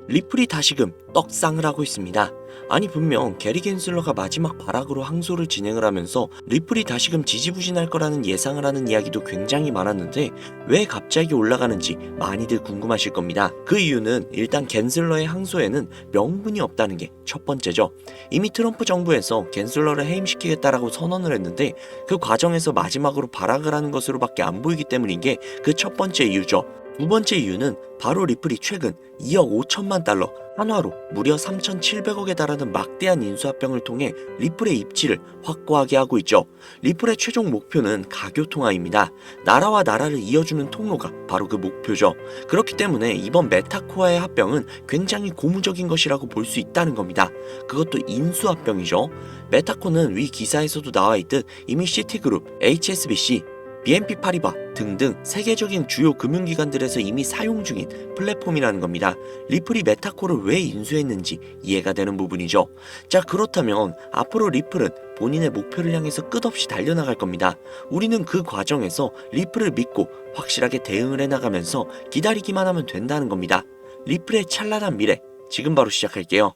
리플이 다시금 떡상을 하고 있습니다. 아니 분명 게리 겐슬러가 마지막 발악으로 항소를 진행을 하면서 리플이 다시금 지지부진할 거라는 예상을 하는 이야기도 굉장히 많았는데 왜 갑자기 올라가는지 많이들 궁금하실 겁니다. 그 이유는 일단 겐슬러의 항소에는 명분이 없다는 게 첫 번째죠. 이미 트럼프 정부에서 겐슬러를 해임시키겠다라고 선언을 했는데 그 과정에서 마지막으로 발악을 하는 것으로밖에 안 보이기 때문인 게 그 첫 번째 이유죠. 두 번째 이유는 바로 리플이 최근 2억 5천만 달러, 한화로 무려 3,700억에 달하는 막대한 인수합병을 통해 리플의 입지를 확고하게 하고 있죠. 리플의 최종 목표는 가교통화입니다. 나라와 나라를 이어주는 통로가 바로 그 목표죠. 그렇기 때문에 이번 메타코아의 합병은 굉장히 고무적인 것이라고 볼 수 있다는 겁니다. 그것도 인수합병이죠. 메타코는 위 기사에서도 나와 있듯 이미 시티그룹, HSBC, BNP 파리바 등등 세계적인 주요 금융기관들에서 이미 사용 중인 플랫폼이라는 겁니다. 리플이 메타코를 왜 인수했는지 이해가 되는 부분이죠. 자, 그렇다면 앞으로 리플은 본인의 목표를 향해서 끝없이 달려나갈 겁니다. 우리는 그 과정에서 리플을 믿고 확실하게 대응을 해나가면서 기다리기만 하면 된다는 겁니다. 리플의 찬란한 미래, 지금 바로 시작할게요.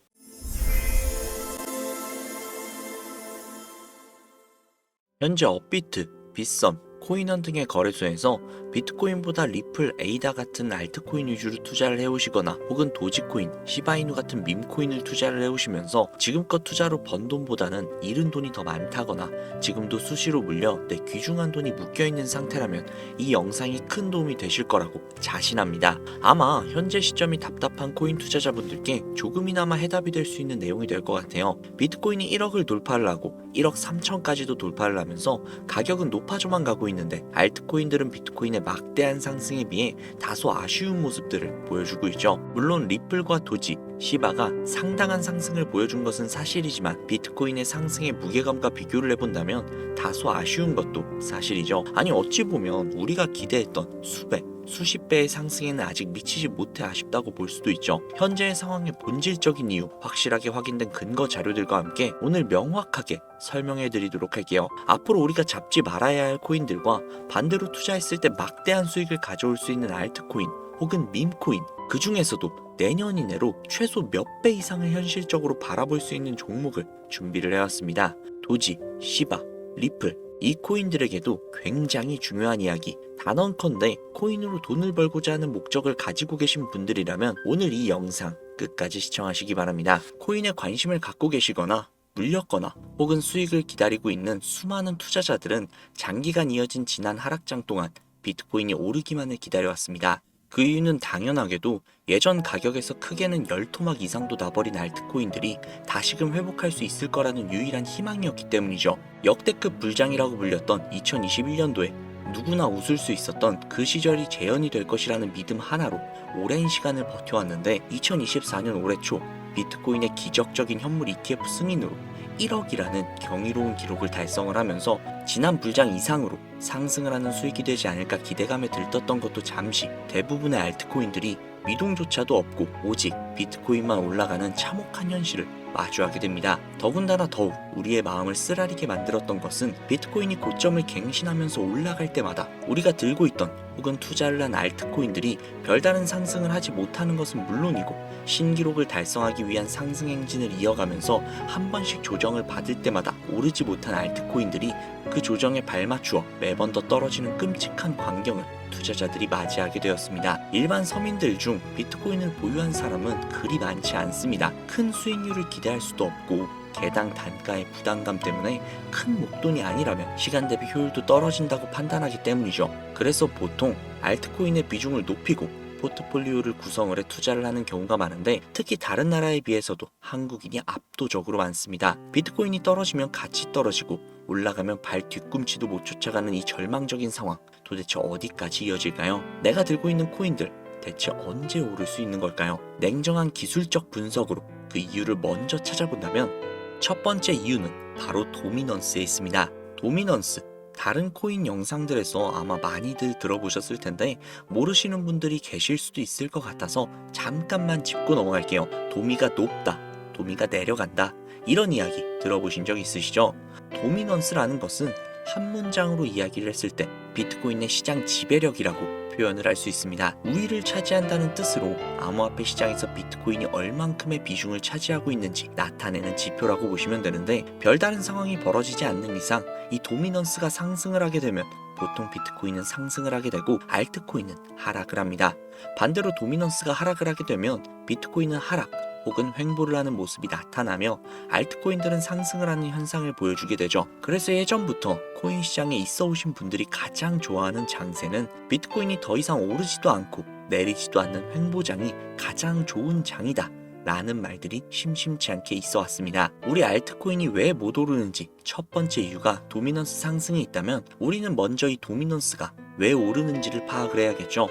현재 업비트, 빗썸, 코인원 등의 거래소에서 비트코인보다 리플, 에이다 같은 알트코인 위주로 투자를 해오시거나 혹은 도지코인, 시바이누 같은 밈코인을 투자를 해오시면서 지금껏 투자로 번 돈보다는 잃은 돈이 더 많다거나 지금도 수시로 물려 내 귀중한 돈이 묶여있는 상태라면 이 영상이 큰 도움이 되실 거라고 자신합니다. 아마 현재 시점이 답답한 코인 투자자분들께 조금이나마 해답이 될 수 있는 내용이 될 것 같아요. 비트코인이 1억을 돌파를 하고 1억 3천까지도 돌파를 하면서 가격은 높아져만 가고 있는데 알트코인들은 비트코인의 막대한 상승에 비해 다소 아쉬운 모습들을 보여주고 있죠. 물론 리플과 도지, 시바가 상당한 상승을 보여준 것은 사실이지만 비트코인의 상승의 무게감과 비교를 해본다면 다소 아쉬운 것도 사실이죠. 아니 어찌 보면 우리가 기대했던 수백, 수십 배의 상승에는 아직 미치지 못해 아쉽다고 볼 수도 있죠. 현재의 상황의 본질적인 이유, 확실하게 확인된 근거 자료들과 함께 오늘 명확하게 설명해 드리도록 할게요. 앞으로 우리가 잡지 말아야 할 코인들과 반대로 투자했을 때 막대한 수익을 가져올 수 있는 알트코인 혹은 밈코인, 그 중에서도 내년 이내로 최소 몇 배 이상을 현실적으로 바라볼 수 있는 종목을 준비를 해왔습니다. 도지, 시바, 리플, 이 코인들에게도 굉장히 중요한 이야기, 단언컨대 코인으로 돈을 벌고자 하는 목적을 가지고 계신 분들이라면 오늘 이 영상 끝까지 시청하시기 바랍니다. 코인에 관심을 갖고 계시거나 물렸거나 혹은 수익을 기다리고 있는 수많은 투자자들은 장기간 이어진 지난 하락장 동안 비트코인이 오르기만을 기다려왔습니다. 그 이유는 당연하게도 예전 가격에서 크게는 10토막 이상도 나버린 알트코인들이 다시금 회복할 수 있을 거라는 유일한 희망이었기 때문이죠. 역대급 불장이라고 불렸던 2021년도에 누구나 웃을 수 있었던 그 시절이 재현이 될 것이라는 믿음 하나로 오랜 시간을 버텨왔는데 2024년 올해 초 비트코인의 기적적인 현물 ETF 승인으로 1억이라는 경이로운 기록을 달성을 하면서 지난 불장 이상으로 상승을 하는 수익이 되지 않을까 기대감에 들떴던 것도 잠시 대부분의 알트코인들이 미동조차도 없고 오직 비트코인만 올라가는 참혹한 현실을 마주하게 됩니다. 더군다나 더욱 우리의 마음을 쓰라리게 만들었던 것은 비트코인이 고점을 갱신하면서 올라갈 때마다 우리가 들고 있던 혹은 투자를 한 알트코인들이 별다른 상승을 하지 못하는 것은 물론이고 신기록을 달성하기 위한 상승 행진을 이어가면서 한 번씩 조정을 받을 때마다 오르지 못한 알트코인들이 그 조정에 발맞추어 매번 더 떨어지는 끔찍한 광경을 투자자들이 맞이하게 되었습니다. 일반 서민들 중 비트코인을 보유한 사람은 그리 많지 않습니다. 큰 수익률을 기대할 수도 없고 개당 단가의 부담감 때문에 큰 목돈이 아니라면 시간 대비 효율도 떨어진다고 판단하기 때문이죠. 그래서 보통 알트코인의 비중을 높이고 포트폴리오를 구성을 해 투자를 하는 경우가 많은데 특히 다른 나라에 비해서도 한국인이 압도적으로 많습니다. 비트코인이 떨어지면 같이 떨어지고 올라가면 발 뒤꿈치도 못 쫓아가는 이 절망적인 상황, 도대체 어디까지 이어질까요? 내가 들고 있는 코인들 대체 언제 오를 수 있는 걸까요? 냉정한 기술적 분석으로 그 이유를 먼저 찾아본다면 첫 번째 이유는 바로 도미넌스에 있습니다. 도미넌스, 다른 코인 영상들에서 아마 많이들 들어보셨을 텐데 모르시는 분들이 계실 수도 있을 것 같아서 잠깐만 짚고 넘어갈게요. 도미가 높다, 도미가 내려간다, 이런 이야기 들어보신 적 있으시죠? 도미넌스라는 것은 한 문장으로 이야기를 했을 때 비트코인의 시장 지배력이라고 표현을 할 수 있습니다. 우위를 차지한다는 뜻으로 암호화폐 시장에서 비트코인이 얼만큼의 비중을 차지하고 있는지 나타내는 지표라고 보시면 되는데, 별다른 상황이 벌어지지 않는 이상 이 도미넌스가 상승을 하게 되면 보통 비트코인은 상승을 하게 되고 알트코인은 하락을 합니다. 반대로 도미넌스가 하락을 하게 되면 비트코인은 하락 혹은 횡보를 하는 모습이 나타나며 알트코인들은 상승을 하는 현상을 보여주게 되죠. 그래서 예전부터 코인 시장에 있어 오신 분들이 가장 좋아하는 장세는 비트코인이 더 이상 오르지도 않고 내리지도 않는 횡보장이 가장 좋은 장이다 라는 말들이 심심치 않게 있어 왔습니다. 우리 알트코인이 왜 못 오르는지 첫 번째 이유가 도미넌스 상승에 있다면, 우리는 먼저 이 도미넌스가 왜 오르는지를 파악을 해야겠죠.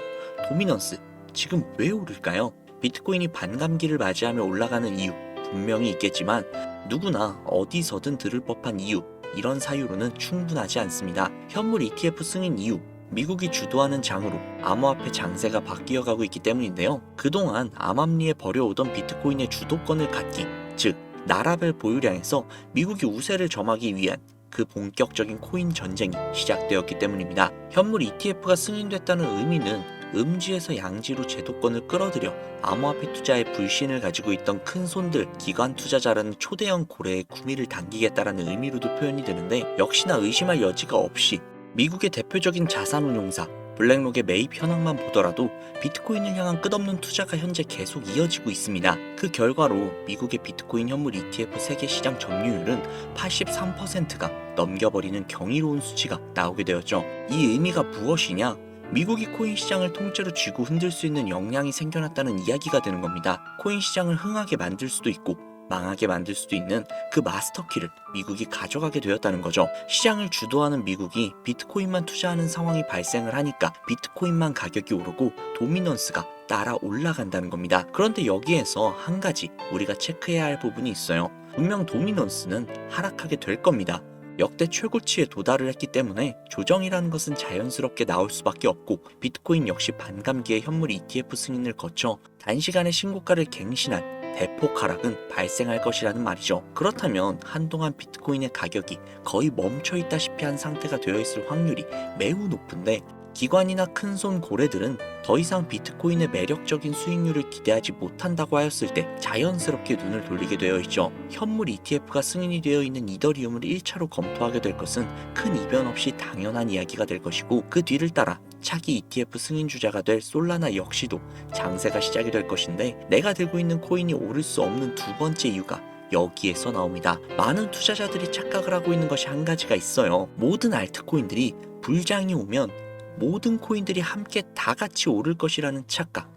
도미넌스, 지금 왜 오를까요? 비트코인이 반감기를 맞이하며 올라가는 이유 분명히 있겠지만, 누구나 어디서든 들을 법한 이유, 이런 사유로는 충분하지 않습니다. 현물 ETF 승인 이유, 미국이 주도하는 장으로 암호화폐 장세가 바뀌어가고 있기 때문인데요. 그동안 암암리에 버려오던 비트코인의 주도권을 갖기, 즉 나라별 보유량에서 미국이 우세를 점하기 위한 그 본격적인 코인 전쟁이 시작되었기 때문입니다. 현물 ETF가 승인됐다는 의미는 음지에서 양지로 제도권을 끌어들여 암호화폐 투자에 불신을 가지고 있던 큰 손들, 기관 투자자라는 초대형 고래의 구미를 당기겠다라는 의미로도 표현이 되는데, 역시나 의심할 여지가 없이 미국의 대표적인 자산운용사 블랙록의 매입 현황만 보더라도 비트코인을 향한 끝없는 투자가 현재 계속 이어지고 있습니다. 그 결과로 미국의 비트코인 현물 ETF 세계 시장 점유율은 83%가 넘겨버리는 경이로운 수치가 나오게 되었죠. 이 의미가 무엇이냐? 미국이 코인 시장을 통째로 쥐고 흔들 수 있는 역량이 생겨났다는 이야기가 되는 겁니다. 코인 시장을 흥하게 만들 수도 있고 망하게 만들 수도 있는 그 마스터키를 미국이 가져가게 되었다는 거죠. 시장을 주도하는 미국이 비트코인만 투자하는 상황이 발생을 하니까 비트코인만 가격이 오르고 도미넌스가 따라 올라간다는 겁니다. 그런데 여기에서 한 가지 우리가 체크해야 할 부분이 있어요. 분명 도미넌스는 하락하게 될 겁니다. 역대 최고치에 도달을 했기 때문에 조정이라는 것은 자연스럽게 나올 수밖에 없고, 비트코인 역시 반감기에 현물 ETF 승인을 거쳐 단시간에 신고가를 갱신한 대폭 하락은 발생할 것이라는 말이죠. 그렇다면 한동안 비트코인의 가격이 거의 멈춰있다시피 한 상태가 되어 있을 확률이 매우 높은데, 기관이나 큰손 고래들은 더 이상 비트코인의 매력적인 수익률을 기대하지 못한다고 하였을 때 자연스럽게 눈을 돌리게 되어 있죠. 현물 ETF가 승인이 되어 있는 이더리움을 1차로 검토하게 될 것은 큰 이변 없이 당연한 이야기가 될 것이고, 그 뒤를 따라 차기 ETF 승인 주자가 될 솔라나 역시도 장세가 시작이 될 것인데, 내가 들고 있는 코인이 오를 수 없는 두 번째 이유가 여기에서 나옵니다. 많은 투자자들이 착각을 하고 있는 것이 한 가지가 있어요. 모든 알트코인들이 불장이 오면 모든 코인들이 함께 다 같이 오를 것이라는 착각.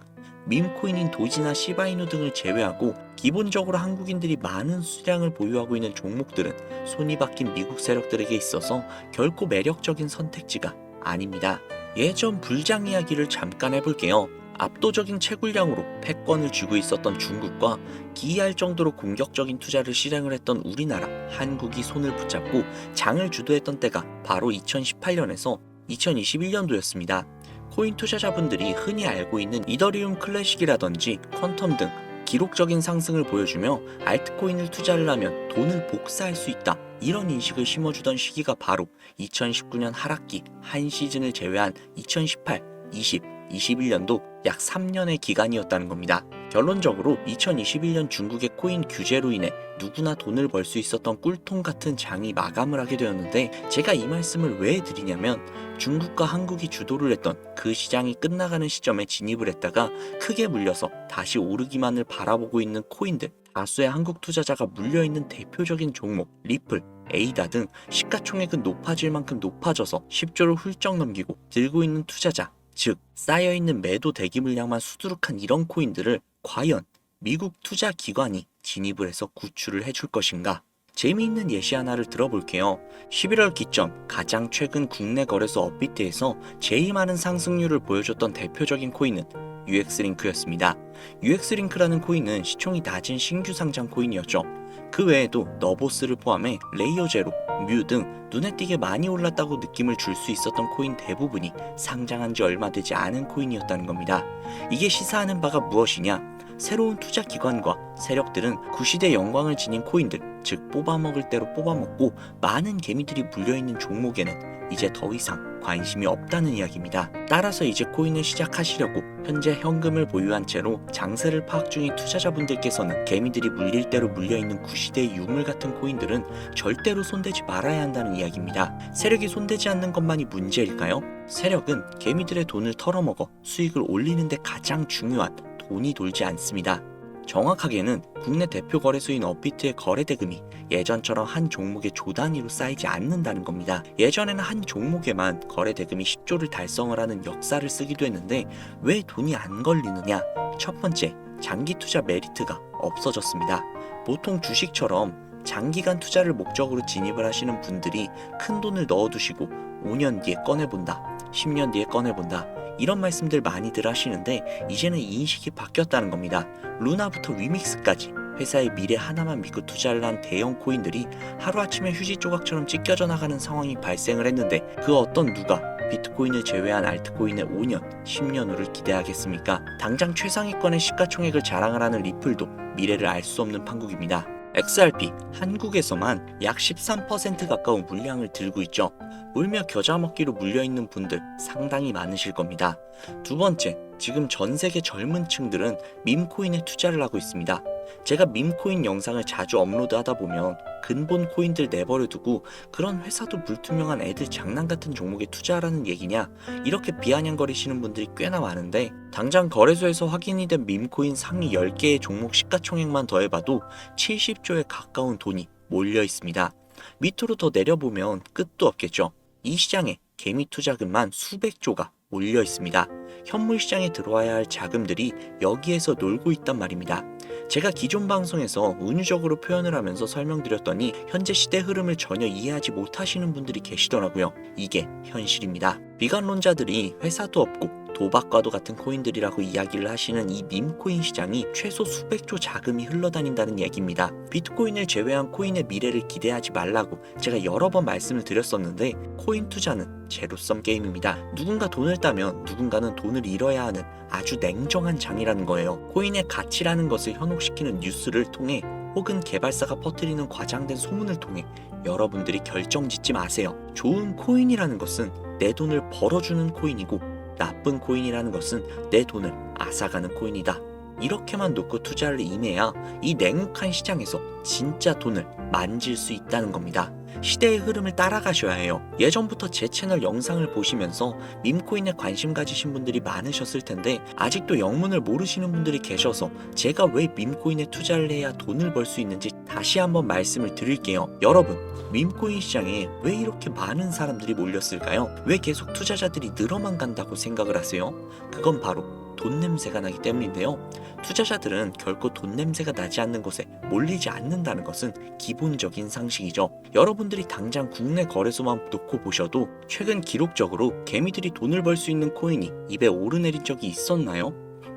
밈코인인 도지나 시바이누 등을 제외하고 기본적으로 한국인들이 많은 수량을 보유하고 있는 종목들은 손이 박힌 미국 세력들에게 있어서 결코 매력적인 선택지가 아닙니다. 예전 불장 이야기를 잠깐 해볼게요. 압도적인 채굴량으로 패권을 쥐고 있었던 중국과 기이할 정도로 공격적인 투자를 실행을 했던 우리나라, 한국이 손을 붙잡고 장을 주도했던 때가 바로 2018년에서 2021년도였습니다. 코인 투자자분들이 흔히 알고 있는 이더리움 클래식이라든지 퀀텀 등 기록적인 상승을 보여주며 알트코인을 투자를 하면 돈을 복사할 수 있다, 이런 인식을 심어주던 시기가 바로 2019년 하락기 한 시즌을 제외한 2018, 20, 21년도 약 3년의 기간이었다는 겁니다. 결론적으로 2021년 중국의 코인 규제로 인해 누구나 돈을 벌 수 있었던 꿀통 같은 장이 마감을 하게 되었는데, 제가 이 말씀을 왜 드리냐면, 중국과 한국이 주도를 했던 그 시장이 끝나가는 시점에 진입을 했다가 크게 물려서 다시 오르기만을 바라보고 있는 코인들, 다수의 한국 투자자가 물려있는 대표적인 종목 리플, 에이다 등 시가총액은 높아질 만큼 높아져서 10조를 훌쩍 넘기고 들고 있는 투자자, 즉 쌓여있는 매도 대기 물량만 수두룩한 이런 코인들을 과연 미국 투자 기관이 진입을 해서 구출을 해줄 것인가? 재미있는 예시 하나를 들어볼게요. 11월 기점 가장 최근 국내 거래소 업비트에서 제일 많은 상승률을 보여줬던 대표적인 코인은 UX링크였습니다. UX링크라는 코인은 시총이 낮은 신규 상장 코인이었죠. 그 외에도 너보스를 포함해 레이어 제로, 뮤 등 눈에 띄게 많이 올랐다고 느낌을 줄 수 있었던 코인 대부분이 상장한 지 얼마 되지 않은 코인이었다는 겁니다. 이게 시사하는 바가 무엇이냐? 새로운 투자 기관과 세력들은 구시대 영광을 지닌 코인들, 즉 뽑아먹을 대로 뽑아먹고 많은 개미들이 물려있는 종목에는 이제 더 이상 관심이 없다는 이야기입니다. 따라서 이제 코인을 시작하시려고 현재 현금을 보유한 채로 장세를 파악 중인 투자자분들께서는 개미들이 물릴 대로 물려있는 구시대의 유물 같은 코인들은 절대로 손대지 말아야 한다는 이야기입니다. 세력이 손대지 않는 것만이 문제일까요? 세력은 개미들의 돈을 털어먹어 수익을 올리는 데 가장 중요한 돈이 돌지 않습니다. 정확하게는 국내 대표 거래소인 업비트의 거래 대금이 예전처럼 한 종목의 조 단위로 쌓이지 않는다는 겁니다. 예전에는 한 종목에만 거래 대금이 10조를 달성을 하는 역사를 쓰기도 했는데 왜 돈이 안 걸리느냐? 첫 번째, 장기 투자 메리트가 없어졌습니다. 보통 주식처럼 장기간 투자를 목적으로 진입을 하시는 분들이 큰 돈을 넣어두시고 5년 뒤에 꺼내본다, 10년 뒤에 꺼내본다, 이런 말씀들 많이들 하시는데 이제는 인식이 바뀌었다는 겁니다. 루나부터 위믹스까지 회사의 미래 하나만 믿고 투자를 한 대형 코인들이 하루아침에 휴지 조각처럼 찢겨져 나가는 상황이 발생을 했는데 그 어떤 누가 비트코인을 제외한 알트코인의 5년, 10년 후를 기대하겠습니까? 당장 최상위권의 시가총액을 자랑을 하는 리플도 미래를 알 수 없는 판국입니다. XRP, 한국에서만 약 13% 가까운 물량을 들고 있죠. 울며 겨자 먹기로 물려있는 분들 상당히 많으실 겁니다. 두 번째, 지금 전 세계 젊은 층들은 밈코인에 투자를 하고 있습니다. 제가 밈코인 영상을 자주 업로드하다 보면 근본 코인들 내버려 두고 그런 회사도 불투명한 애들 장난 같은 종목에 투자하라는 얘기냐, 이렇게 비아냥거리시는 분들이 꽤나 많은데 당장 거래소에서 확인이 된 밈코인 상위 10개의 종목 시가총액만 더해봐도 70조에 가까운 돈이 몰려 있습니다. 밑으로 더 내려보면 끝도 없겠죠. 이 시장에 개미 투자금만 수백조가 몰려 있습니다. 현물 시장에 들어와야 할 자금들이 여기에서 놀고 있단 말입니다. 제가 기존 방송에서 은유적으로 표현을 하면서 설명드렸더니 현재 시대 흐름을 전혀 이해하지 못하시는 분들이 계시더라고요. 이게 현실입니다. 비관론자들이 회사도 없고 도박과도 같은 코인들이라고 이야기를 하시는 이 밈코인 시장이 최소 수백조 자금이 흘러다닌다는 얘기입니다. 비트코인을 제외한 코인의 미래를 기대하지 말라고 제가 여러 번 말씀을 드렸었는데 코인 투자는 제로섬 게임입니다. 누군가 돈을 따면 누군가는 돈을 잃어야 하는 아주 냉정한 장이라는 거예요. 코인의 가치라는 것을 현혹시키는 뉴스를 통해 혹은 개발사가 퍼뜨리는 과장된 소문을 통해 여러분들이 결정짓지 마세요. 좋은 코인이라는 것은 내 돈을 벌어주는 코인이고 나쁜 코인이라는 것은 내 돈을 앗아가는 코인이다. 이렇게만 놓고 투자를 임해야 이 냉혹한 시장에서 진짜 돈을 만질 수 있다는 겁니다. 시대의 흐름을 따라가셔야 해요. 예전부터 제 채널 영상을 보시면서 밈코인에 관심 가지신 분들이 많으셨을 텐데 아직도 영문을 모르시는 분들이 계셔서 제가 왜 밈코인에 투자를 해야 돈을 벌 수 있는지 다시 한번 말씀을 드릴게요. 여러분, 밈코인 시장에 왜 이렇게 많은 사람들이 몰렸을까요? 왜 계속 투자자들이 늘어만 간다고 생각을 하세요? 그건 바로 돈 냄새가 나기 때문인데요. 투자자들은 결코 돈 냄새가 나지 않는 곳에 몰리지 않는다는 것은 기본적인 상식이죠. 여러분들이 당장 국내 거래소만 놓고 보셔도 최근 기록적으로 개미들이 돈을 벌 수 있는 코인이 입에 오르내린 적이 있었나요?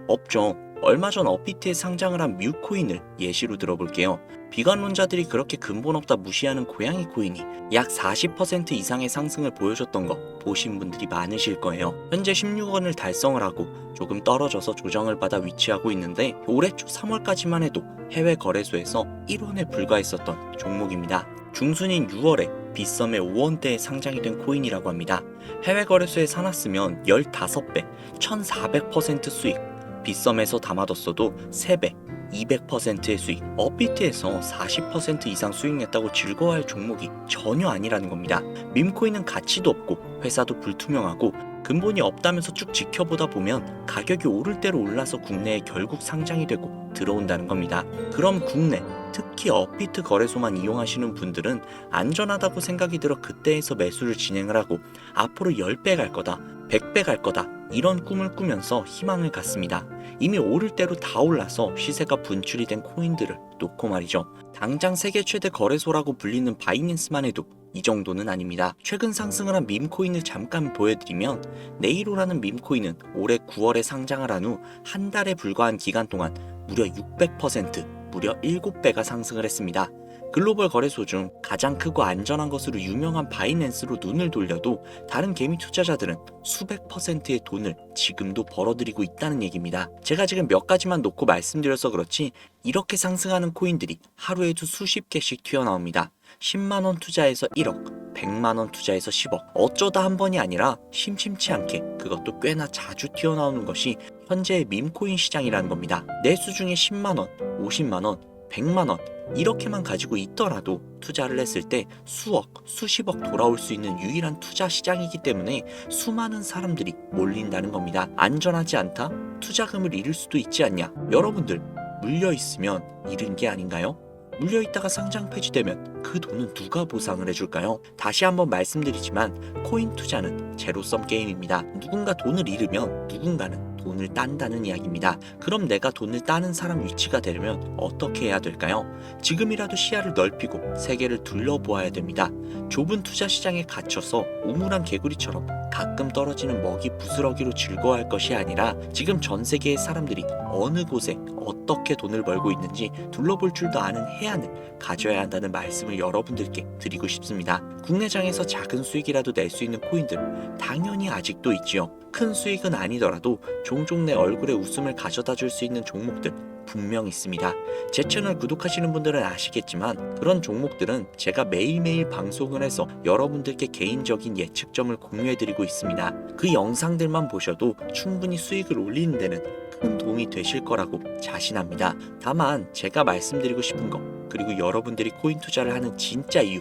없죠. 얼마 전 업비트에 상장을 한 뮤코인을 예시로 들어볼게요. 비관론자들이 그렇게 근본 없다 무시하는 고양이 코인이 약 40% 이상의 상승을 보여줬던 거 보신 분들이 많으실 거예요. 현재 16원을 달성을 하고 조금 떨어져서 조정을 받아 위치하고 있는데 올해 초 3월까지만 해도 해외 거래소에서 1원에 불과했었던 종목입니다. 중순인 6월에 빗썸의 5원대에 상장이 된 코인이라고 합니다. 해외 거래소에 사놨으면 15배, 1400% 수익, 빗썸에서 담아뒀어도 3배, 200%의 수익, 업비트에서 40% 이상 수익 냈다고 즐거워할 종목이 전혀 아니라는 겁니다. 밈코인은 가치도 없고 회사도 불투명하고 근본이 없다면서 쭉 지켜보다 보면 가격이 오를 대로 올라서 국내에 결국 상장이 되고 들어온다는 겁니다. 그럼 국내, 특히 업비트 거래소만 이용하시는 분들은 안전하다고 생각이 들어 그때에서 매수를 진행을 하고 앞으로 10배 갈 거다, 100배 갈 거다, 이런 꿈을 꾸면서 희망을 갖습니다. 이미 오를 대로 다 올라서 시세가 분출이 된 코인들을 놓고 말이죠. 당장 세계 최대 거래소라고 불리는 바이낸스만 해도 이 정도는 아닙니다. 최근 상승을 한 밈코인을 잠깐 보여드리면 네이로라는 밈코인은 올해 9월에 상장을 한 후 한 달에 불과한 기간 동안 무려 600%, 무려 7배가 상승을 했습니다. 글로벌 거래소 중 가장 크고 안전한 것으로 유명한 바이낸스로 눈을 돌려도 다른 개미 투자자들은 수백 %의 돈을 지금도 벌어들이고 있다는 얘기입니다. 제가 지금 몇 가지만 놓고 말씀드려서 그렇지 이렇게 상승하는 코인들이 하루에도 수십 개씩 튀어나옵니다. 10만원 투자해서 1억, 100만원 투자해서 10억, 어쩌다 한 번이 아니라 심심치 않게 그것도 꽤나 자주 튀어나오는 것이 현재의 밈코인 시장이라는 겁니다. 내수 중에 10만원, 50만원, 100만원 이렇게만 가지고 있더라도 투자를 했을 때 수억, 수십억 돌아올 수 있는 유일한 투자 시장이기 때문에 수많은 사람들이 몰린다는 겁니다. 안전하지 않다? 투자금을 잃을 수도 있지 않냐? 여러분들 물려있으면 잃은 게 아닌가요? 물려있다가 상장 폐지되면 그 돈은 누가 보상을 해줄까요? 다시 한번 말씀드리지만 코인 투자는 제로섬 게임입니다. 누군가 돈을 잃으면 누군가는 돈을 딴다는 이야기입니다. 그럼 내가 돈을 따는 사람 위치가 되려면 어떻게 해야 될까요? 지금이라도 시야를 넓히고 세계를 둘러보아야 됩니다. 좁은 투자 시장에 갇혀서 우물한 개구리처럼 가끔 떨어지는 먹이 부스러기로 즐거워할 것이 아니라 지금 전 세계의 사람들이 어느 곳에 어떻게 돈을 벌고 있는지 둘러볼 줄도 아는 해안을 가져야 한다는 말씀을 여러분들께 드리고 싶습니다. 국내장에서 작은 수익이라도 낼 수 있는 코인들 당연히 아직도 있지요. 큰 수익은 아니더라도 종종 내 얼굴에 웃음을 가져다 줄 수 있는 종목들 분명 있습니다. 제 채널 구독하시는 분들은 아시겠지만 그런 종목들은 제가 매일매일 방송을 해서 여러분들께 개인적인 예측점을 공유해드리고 있습니다. 그 영상들만 보셔도 충분히 수익을 올리는 데는 큰 도움이 되실 거라고 자신합니다. 다만 제가 말씀드리고 싶은 거 그리고 여러분들이 코인 투자를 하는 진짜 이유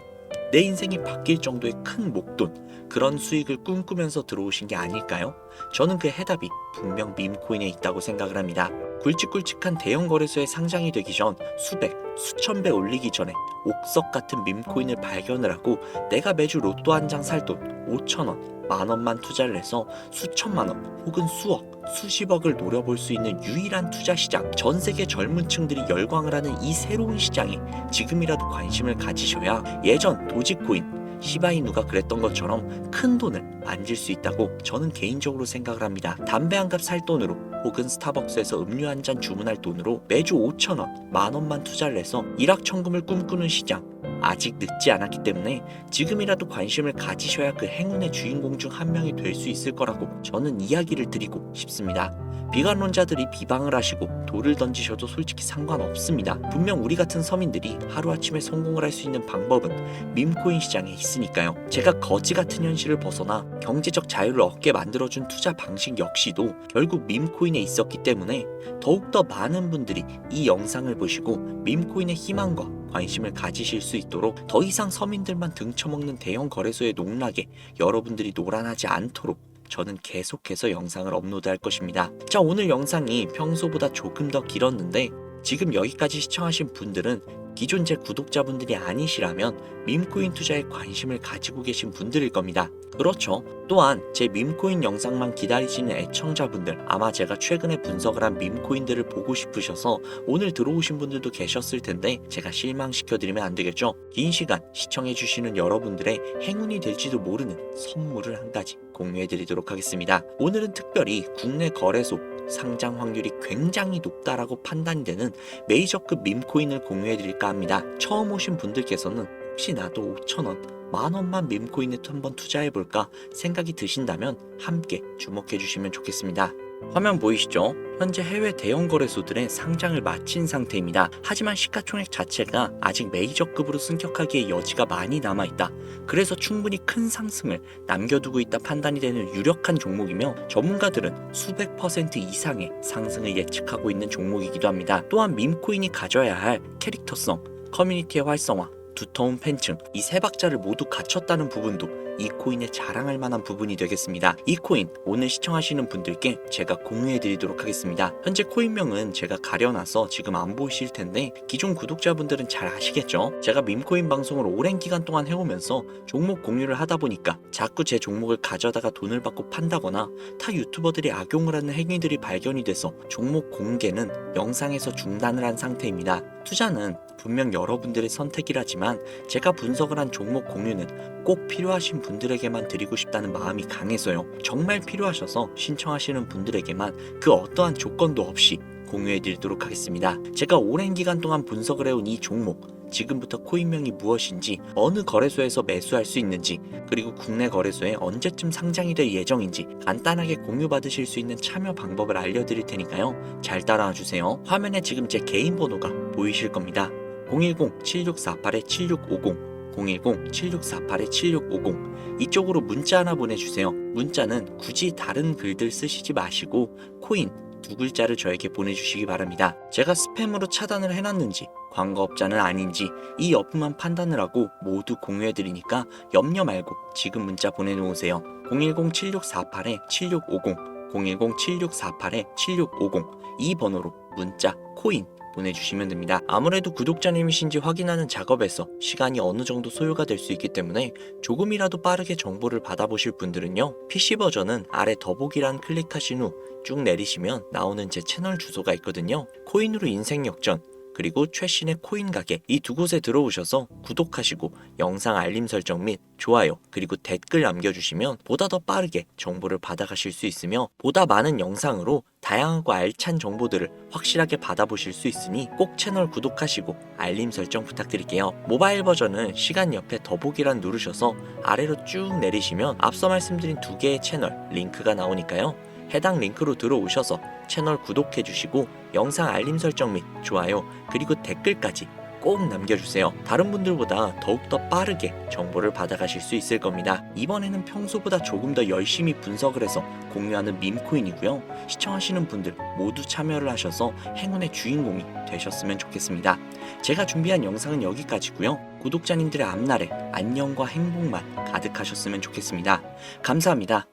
내 인생이 바뀔 정도의 큰 목돈 그런 수익을 꿈꾸면서 들어오신 게 아닐까요? 저는 그 해답이 분명 밈코인에 있다고 생각을 합니다. 굵직굵직한 대형 거래소에 상장이 되기 전 수백, 수천 배 올리기 전에 옥석 같은 밈코인을 발견을 하고 내가 매주 로또 한 장 살 돈 5천원, 만원만 투자를 해서 수천만원 혹은 수억, 수십억을 노려볼 수 있는 유일한 투자 시장 전 세계 젊은 층들이 열광을 하는 이 새로운 시장에 지금이라도 관심을 가지셔야 예전 도지코인 시바이누가 그랬던 것처럼 큰 돈을 만질 수 있다고 저는 개인적으로 생각을 합니다. 담배 한 갑 살 돈으로 혹은 스타벅스에서 음료 한 잔 주문할 돈으로 매주 5천원, 만원만 투자를 해서 일확천금을 꿈꾸는 시장 아직 늦지 않았기 때문에 지금이라도 관심을 가지셔야 그 행운의 주인공 중 한 명이 될 수 있을 거라고 저는 이야기를 드리고 싶습니다. 비관론자들이 비방을 하시고 돌을 던지셔도 솔직히 상관없습니다. 분명 우리 같은 서민들이 하루아침에 성공을 할 수 있는 방법은 밈코인 시장에 있으니까요. 제가 거지 같은 현실을 벗어나 경제적 자유를 얻게 만들어준 투자 방식 역시도 결국 밈코인에 있었기 때문에 더욱더 많은 분들이 이 영상을 보시고 밈코인의 희망과 관심을 가지실 수 있도록 더 이상 서민들만 등쳐먹는 대형 거래소의 농락에 여러분들이 노란하지 않도록 저는 계속해서 영상을 업로드할 것입니다. 자, 오늘 영상이 평소보다 조금 더 길었는데 지금 여기까지 시청하신 분들은 기존 제 구독자분들이 아니시라면 밈코인 투자에 관심을 가지고 계신 분들일 겁니다. 그렇죠. 또한 제 밈코인 영상만 기다리시는 애청자분들 아마 제가 최근에 분석을 한 밈코인들을 보고 싶으셔서 오늘 들어오신 분들도 계셨을 텐데 제가 실망시켜드리면 안 되겠죠. 긴 시간 시청해주시는 여러분들의 행운이 될지도 모르는 선물을 한 가지 공유해드리도록 하겠습니다. 오늘은 특별히 국내 거래소 상장 확률이 굉장히 높다라고 판단이 되는 메이저급 밈코인을 공유해드릴까 합니다. 처음 오신 분들께서는 혹시 나도 5천원, 만원만 밈코인에 한번 투자해볼까 생각이 드신다면 함께 주목해주시면 좋겠습니다. 화면 보이시죠? 현재 해외 대형 거래소들의 상장을 마친 상태입니다. 하지만 시가총액 자체가 아직 메이저급으로 승격하기에 여지가 많이 남아있다. 그래서 충분히 큰 상승을 남겨두고 있다 판단이 되는 유력한 종목이며 전문가들은 수백 % 이상의 상승을 예측하고 있는 종목이기도 합니다. 또한 밈코인이 가져야 할 캐릭터성, 커뮤니티의 활성화, 두터운 팬층 이 세 박자를 모두 갖췄다는 부분도 이 코인에 자랑할 만한 부분이 되겠습니다. 이 코인 오늘 시청하시는 분들께 제가 공유해 드리도록 하겠습니다. 현재 코인명은 제가 가려놔서 지금 안 보이실 텐데 기존 구독자분들은 잘 아시겠죠? 제가 밈코인 방송을 오랜 기간 동안 해오면서 종목 공유를 하다 보니까 자꾸 제 종목을 가져다가 돈을 받고 판다거나 타 유튜버들이 악용을 하는 행위들이 발견이 돼서 종목 공개는 영상에서 중단을 한 상태입니다. 투자는 분명 여러분들의 선택이라지만 제가 분석을 한 종목 공유는 꼭 필요하신 분들에게만 드리고 싶다는 마음이 강해서요. 정말 필요하셔서 신청하시는 분들에게만 그 어떠한 조건도 없이 공유해 드리도록 하겠습니다. 제가 오랜 기간 동안 분석을 해온 이 종목, 지금부터 코인명이 무엇인지, 어느 거래소에서 매수할 수 있는지, 그리고 국내 거래소에 언제쯤 상장이 될 예정인지 간단하게 공유받으실 수 있는 참여 방법을 알려드릴 테니까요. 잘 따라와 주세요. 화면에 지금 제 개인 번호가 보이실 겁니다. 010-7648-7650 010-7648-7650 이쪽으로 문자 하나 보내주세요. 문자는 굳이 다른 글들 쓰시지 마시고 코인 두 글자를 저에게 보내주시기 바랍니다. 제가 스팸으로 차단을 해놨는지 광고업자는 아닌지 이 여부만 판단을 하고 모두 공유해드리니까 염려 말고 지금 문자 보내놓으세요. 010-7648-7650 010-7648-7650 이 번호로 문자 코인 보내주시면 됩니다. 아무래도 구독자님이신지 확인하는 작업에서 시간이 어느 정도 소요가 될 수 있기 때문에 조금이라도 빠르게 정보를 받아보실 분들은요, PC 버전은 아래 더보기란 클릭하신 후 쭉 내리시면 나오는 제 채널 주소가 있거든요. 코인으로 인생 역전, 그리고 최신의 코인 가게, 이 두 곳에 들어오셔서 구독하시고 영상 알림 설정 및 좋아요 그리고 댓글 남겨주시면 보다 더 빠르게 정보를 받아가실 수 있으며 보다 많은 영상으로 다양하고 알찬 정보들을 확실하게 받아보실 수 있으니 꼭 채널 구독하시고 알림 설정 부탁드릴게요. 모바일 버전은 시간 옆에 더보기란 누르셔서 아래로 쭉 내리시면 앞서 말씀드린 두 개의 채널 링크가 나오니까요. 해당 링크로 들어오셔서 채널 구독해주시고 영상 알림 설정 및 좋아요 그리고 댓글까지 꼭 남겨주세요. 다른 분들보다 더욱더 빠르게 정보를 받아가실 수 있을 겁니다. 이번에는 평소보다 조금 더 열심히 분석을 해서 공유하는 밈코인이고요. 시청하시는 분들 모두 참여를 하셔서 행운의 주인공이 되셨으면 좋겠습니다. 제가 준비한 영상은 여기까지고요. 구독자님들의 앞날에 안녕과 행복만 가득하셨으면 좋겠습니다. 감사합니다.